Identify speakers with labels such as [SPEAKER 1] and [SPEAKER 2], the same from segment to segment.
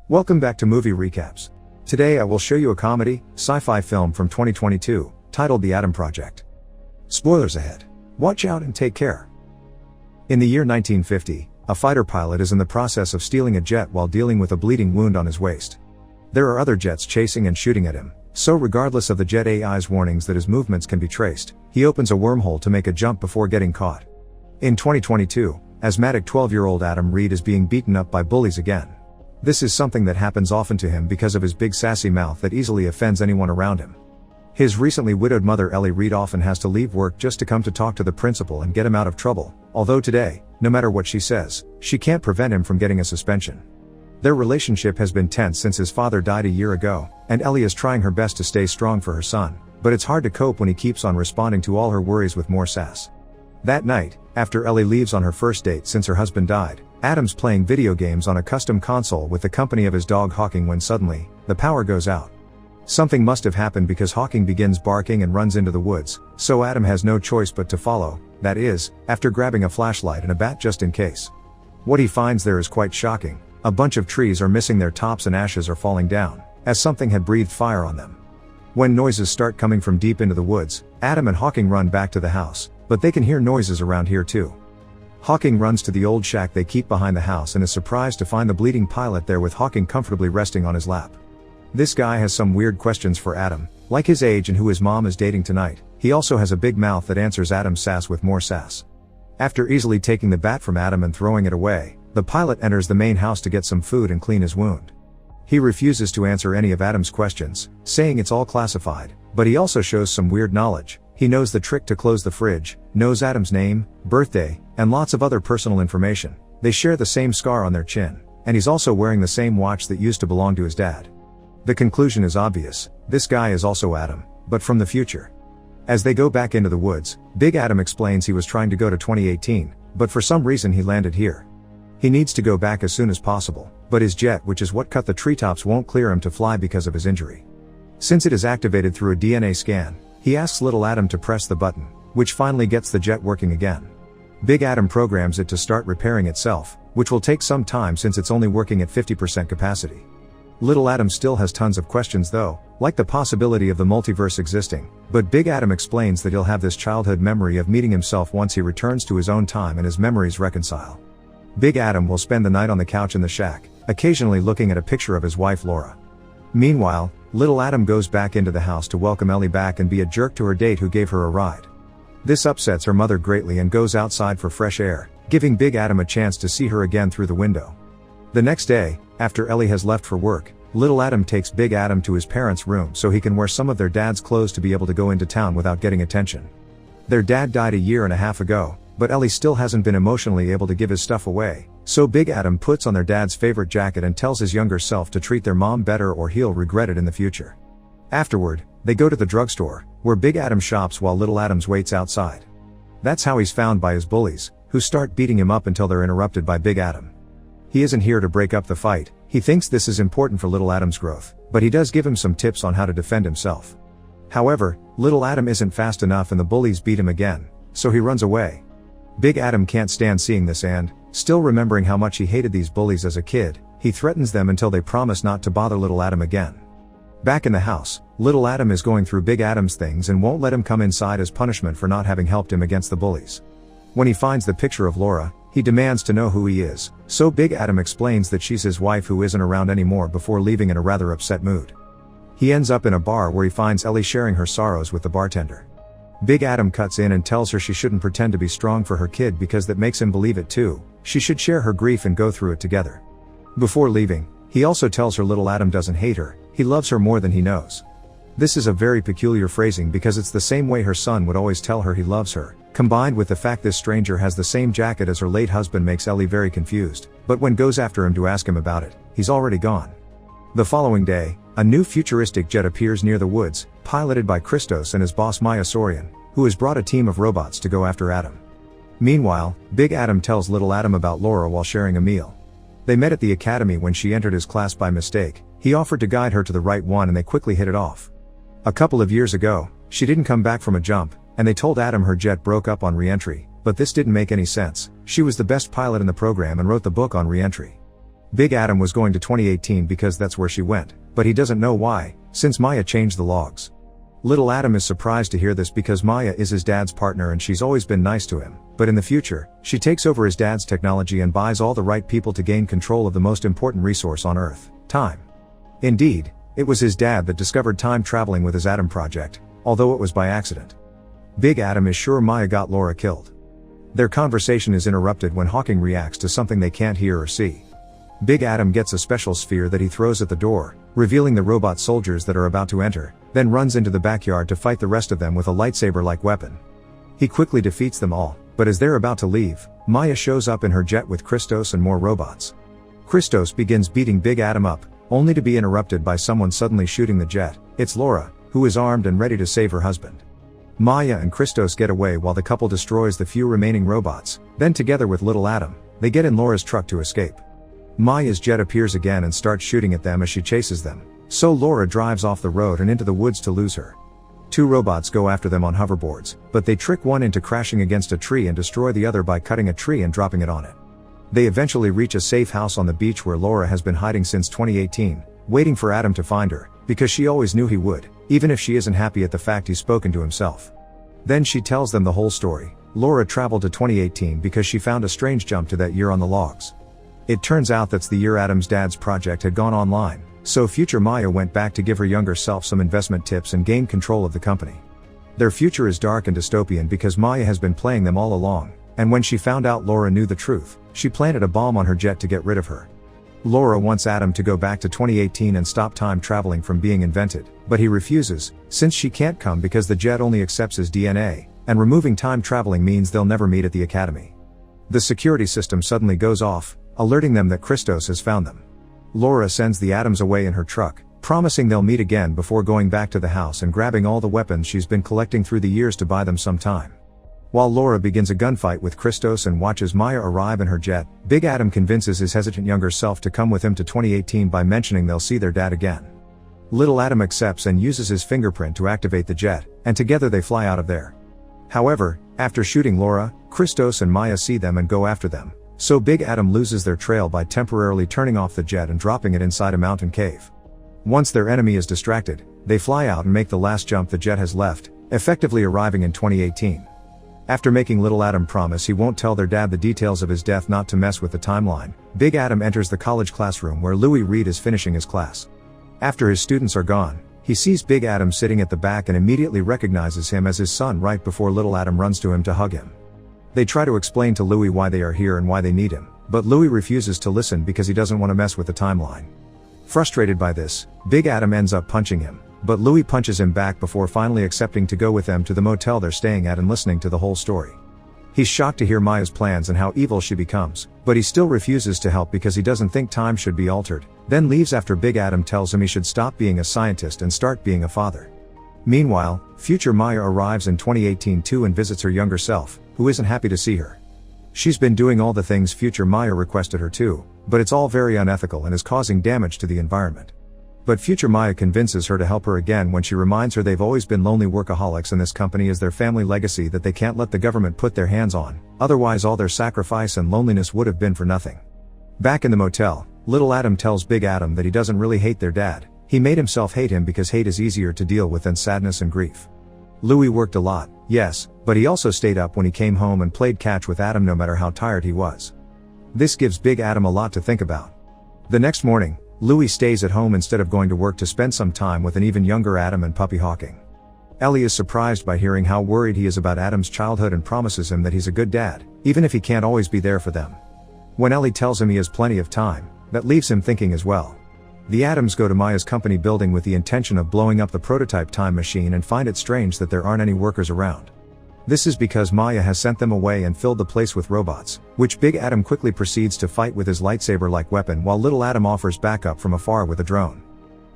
[SPEAKER 1] Welcome back to Movie Recaps. Today I will show you a comedy, sci-fi film from 2022, titled The Atom Project. Spoilers ahead. Watch out and take care. In the year 1950, a fighter pilot is in the process of stealing a jet while dealing with a bleeding wound on his waist. There are other jets chasing and shooting at him, so regardless of the jet AI's warnings that his movements can be traced, he opens a wormhole to make a jump before getting caught. In 2022, asthmatic 12-year-old Adam Reed is being beaten up by bullies again. This is something that happens often to him because of his big sassy mouth that easily offends anyone around him. His recently widowed mother Ellie Reed often has to leave work just to come to talk to the principal and get him out of trouble, although today, no matter what she says, she can't prevent him from getting a suspension. Their relationship has been tense since his father died a year ago, and Ellie is trying her best to stay strong for her son, but it's hard to cope when he keeps on responding to all her worries with more sass. That night, after Ellie leaves on her first date since her husband died, Adam's playing video games on a custom console with the company of his dog Hawking when suddenly, the power goes out. Something must have happened because Hawking begins barking and runs into the woods, so Adam has no choice but to follow, that is, after grabbing a flashlight and a bat just in case. What he finds there is quite shocking. A bunch of trees are missing their tops and ashes are falling down, as something had breathed fire on them. When noises start coming from deep into the woods, Adam and Hawking run back to the house, but they can hear noises around here too. Hawking runs to the old shack they keep behind the house and is surprised to find the bleeding pilot there with Hawking comfortably resting on his lap. This guy has some weird questions for Adam, like his age and who his mom is dating tonight. He also has a big mouth that answers Adam's sass with more sass. After easily taking the bat from Adam and throwing it away, the pilot enters the main house to get some food and clean his wound. He refuses to answer any of Adam's questions, saying it's all classified, but he also shows some weird knowledge. He knows the trick to close the fridge, knows Adam's name, birthday, and lots of other personal information. They share the same scar on their chin, and he's also wearing the same watch that used to belong to his dad. The conclusion is obvious, this guy is also Adam, but from the future. As they go back into the woods, Big Adam explains he was trying to go to 2018, but for some reason he landed here. He needs to go back as soon as possible, but his jet, which is what cut the treetops, won't clear him to fly because of his injury. Since it is activated through a DNA scan, he asks little Adam to press the button, which finally gets the jet working again. Big Adam programs it to start repairing itself, which will take some time since it's only working at 50% capacity. Little Adam still has tons of questions though, like the possibility of the multiverse existing, but Big Adam explains that he'll have this childhood memory of meeting himself once he returns to his own time and his memories reconcile. Big Adam will spend the night on the couch in the shack, occasionally looking at a picture of his wife Laura. Meanwhile, little Adam goes back into the house to welcome Ellie back and be a jerk to her date who gave her a ride. This upsets her mother greatly and goes outside for fresh air, giving Big Adam a chance to see her again through the window. The next day, after Ellie has left for work, little Adam takes Big Adam to his parents' room so he can wear some of their dad's clothes to be able to go into town without getting attention. Their dad died a year and a half ago, but Ellie still hasn't been emotionally able to give his stuff away, so Big Adam puts on their dad's favorite jacket and tells his younger self to treat their mom better or he'll regret it in the future. Afterward, they go to the drugstore, where Big Adam shops while little Adams waits outside. That's how he's found by his bullies, who start beating him up until they're interrupted by Big Adam. He isn't here to break up the fight. He thinks this is important for little Adam's growth, but he does give him some tips on how to defend himself. However, little Adam isn't fast enough and the bullies beat him again, so he runs away. Big Adam can't stand seeing this and, still remembering how much he hated these bullies as a kid, he threatens them until they promise not to bother little Adam again. Back in the house, little Adam is going through Big Adam's things and won't let him come inside as punishment for not having helped him against the bullies. When he finds the picture of Laura, he demands to know who he is, so Big Adam explains that she's his wife who isn't around anymore before leaving in a rather upset mood. He ends up in a bar where he finds Ellie sharing her sorrows with the bartender. Big Adam cuts in and tells her she shouldn't pretend to be strong for her kid because that makes him believe it too. She should share her grief and go through it together. Before leaving, he also tells her little Adam doesn't hate her, he loves her more than he knows. This is a very peculiar phrasing because it's the same way her son would always tell her he loves her, combined with the fact this stranger has the same jacket as her late husband makes Ellie very confused, but when goes after him to ask him about it, he's already gone. The following day, a new futuristic jet appears near the woods, piloted by Christos and his boss Maya Sorian, who has brought a team of robots to go after Adam. Meanwhile, Big Adam tells little Adam about Laura while sharing a meal. They met at the academy when she entered his class by mistake. He offered to guide her to the right one and they quickly hit it off. A couple of years ago, she didn't come back from a jump, and they told Adam her jet broke up on re-entry, but this didn't make any sense. She was the best pilot in the program and wrote the book on re-entry. Big Adam was going to 2018 because that's where she went, but he doesn't know why, since Maya changed the logs. Little Adam is surprised to hear this because Maya is his dad's partner and she's always been nice to him, but in the future, she takes over his dad's technology and buys all the right people to gain control of the most important resource on Earth, time. Indeed, it was his dad that discovered time traveling with his Atom project, although it was by accident. Big Adam is sure Maya got Laura killed. Their conversation is interrupted when Hawking reacts to something they can't hear or see. Big Adam gets a special sphere that he throws at the door, revealing the robot soldiers that are about to enter, then runs into the backyard to fight the rest of them with a lightsaber-like weapon. He quickly defeats them all, but as they're about to leave, Maya shows up in her jet with Christos and more robots. Christos begins beating Big Adam up, only to be interrupted by someone suddenly shooting the jet. It's Laura, who is armed and ready to save her husband. Maya and Christos get away while the couple destroys the few remaining robots, then together with Little Adam, they get in Laura's truck to escape. Maya's jet appears again and starts shooting at them as she chases them, so Laura drives off the road and into the woods to lose her. Two robots go after them on hoverboards, but they trick one into crashing against a tree and destroy the other by cutting a tree and dropping it on it. They eventually reach a safe house on the beach where Laura has been hiding since 2018, waiting for Adam to find her, because she always knew he would, even if she isn't happy at the fact he's spoken to himself. Then she tells them the whole story. Laura traveled to 2018 because she found a strange jump to that year on the logs. It turns out that's the year Adam's dad's project had gone online, so future Maya went back to give her younger self some investment tips and gain control of the company. Their future is dark and dystopian because Maya has been playing them all along, and when she found out Laura knew the truth, she planted a bomb on her jet to get rid of her. Laura wants Adam to go back to 2018 and stop time traveling from being invented, but he refuses, since she can't come because the jet only accepts his DNA, and removing time traveling means they'll never meet at the academy. The security system suddenly goes off, alerting them that Christos has found them. Laura sends the Atoms away in her truck, promising they'll meet again before going back to the house and grabbing all the weapons she's been collecting through the years to buy them some time. While Laura begins a gunfight with Christos and watches Maya arrive in her jet, Big Adam convinces his hesitant younger self to come with him to 2018 by mentioning they'll see their dad again. Little Adam accepts and uses his fingerprint to activate the jet, and together they fly out of there. However, after shooting Laura, Christos and Maya see them and go after them, so Big Adam loses their trail by temporarily turning off the jet and dropping it inside a mountain cave. Once their enemy is distracted, they fly out and make the last jump the jet has left, effectively arriving in 2018. After making Little Adam promise he won't tell their dad the details of his death not to mess with the timeline, Big Adam enters the college classroom where Louis Reed is finishing his class. After his students are gone, he sees Big Adam sitting at the back and immediately recognizes him as his son right before Little Adam runs to him to hug him. They try to explain to Louis why they are here and why they need him, but Louis refuses to listen because he doesn't want to mess with the timeline. Frustrated by this, Big Adam ends up punching him, but Louis punches him back before finally accepting to go with them to the motel they're staying at and listening to the whole story. He's shocked to hear Maya's plans and how evil she becomes, but he still refuses to help because he doesn't think time should be altered, then leaves after Big Adam tells him he should stop being a scientist and start being a father. Meanwhile, future Maya arrives in 2018 too and visits her younger self, who isn't happy to see her. She's been doing all the things future Maya requested her to, but it's all very unethical and is causing damage to the environment. But future Maya convinces her to help her again when she reminds her they've always been lonely workaholics and this company is their family legacy that they can't let the government put their hands on, otherwise all their sacrifice and loneliness would have been for nothing. Back in the motel, Little Adam tells Big Adam that he doesn't really hate their dad, he made himself hate him because hate is easier to deal with than sadness and grief. Louis worked a lot, yes, but he also stayed up when he came home and played catch with Adam no matter how tired he was. This gives Big Adam a lot to think about. The next morning, Louis stays at home instead of going to work to spend some time with an even younger Adam and puppy Hawking. Ellie is surprised by hearing how worried he is about Adam's childhood and promises him that he's a good dad, even if he can't always be there for them. When Ellie tells him he has plenty of time, that leaves him thinking as well. The Adams go to Maya's company building with the intention of blowing up the prototype time machine and find it strange that there aren't any workers around. This is because Maya has sent them away and filled the place with robots, which Big Adam quickly proceeds to fight with his lightsaber-like weapon while Little Adam offers backup from afar with a drone.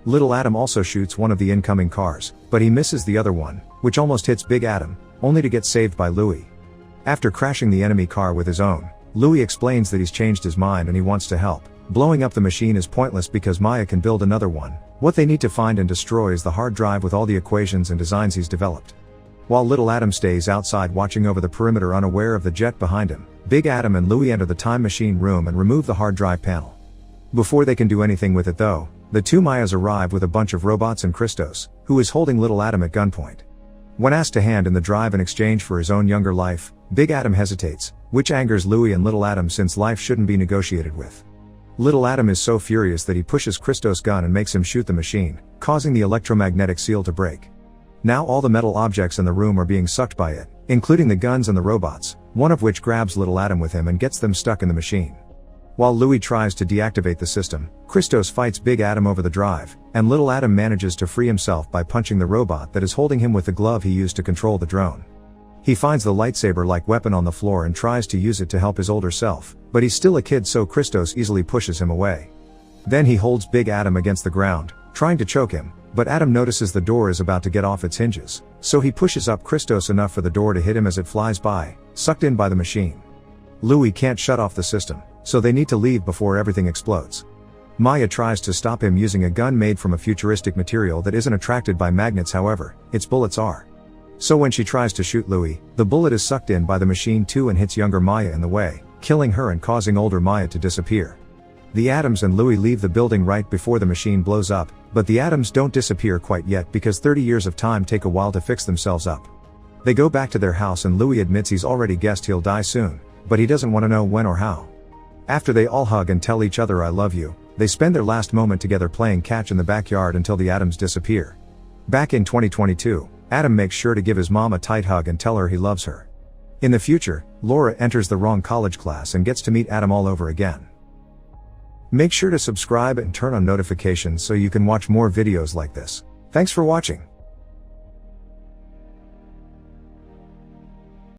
[SPEAKER 1] Little Adam also shoots one of the incoming cars, but he misses the other one, which almost hits Big Adam, only to get saved by Louis. After crashing the enemy car with his own, Louis explains that he's changed his mind and he wants to help. Blowing up the machine is pointless because Maya can build another one. What they need to find and destroy is the hard drive with all the equations and designs he's developed. While Little Adam stays outside watching over the perimeter unaware of the jet behind him, Big Adam and Louis enter the time machine room and remove the hard drive panel. Before they can do anything with it though, the two Mayas arrive with a bunch of robots and Christos, who is holding little Adam at gunpoint. When asked to hand in the drive in exchange for his own younger life, Big Adam hesitates, which angers Louie and little Adam since life shouldn't be negotiated with. Little Adam is so furious that he pushes Christos' gun and makes him shoot the machine, causing the electromagnetic seal to break. Now all the metal objects in the room are being sucked by it, including the guns and the robots, one of which grabs little Adam with him and gets them stuck in the machine. While Louie tries to deactivate the system, Christos fights Big Adam over the drive, and little Adam manages to free himself by punching the robot that is holding him with the glove he used to control the drone. He finds the lightsaber-like weapon on the floor and tries to use it to help his older self, but he's still a kid so Christos easily pushes him away. Then he holds Big Adam against the ground, trying to choke him, but Adam notices the door is about to get off its hinges, so he pushes up Christos enough for the door to hit him as it flies by, sucked in by the machine. Louie can't shut off the system, so they need to leave before everything explodes. Maya tries to stop him using a gun made from a futuristic material that isn't attracted by magnets, however, its bullets are. So when she tries to shoot Louie, the bullet is sucked in by the machine too and hits younger Maya in the way, killing her and causing older Maya to disappear. The Adams and Louie leave the building right before the machine blows up, but the Adams don't disappear quite yet because 30 years of time take a while to fix themselves up. They go back to their house and Louie admits he's already guessed he'll die soon, but he doesn't want to know when or how. After they all hug and tell each other I love you, they spend their last moment together playing catch in the backyard until the Adams disappear. Back in 2022, Adam makes sure to give his mom a tight hug and tell her he loves her. In the future, Laura enters the wrong college class and gets to meet Adam all over again. Make sure to subscribe and turn on notifications so you can watch more videos like this. Thanks for watching.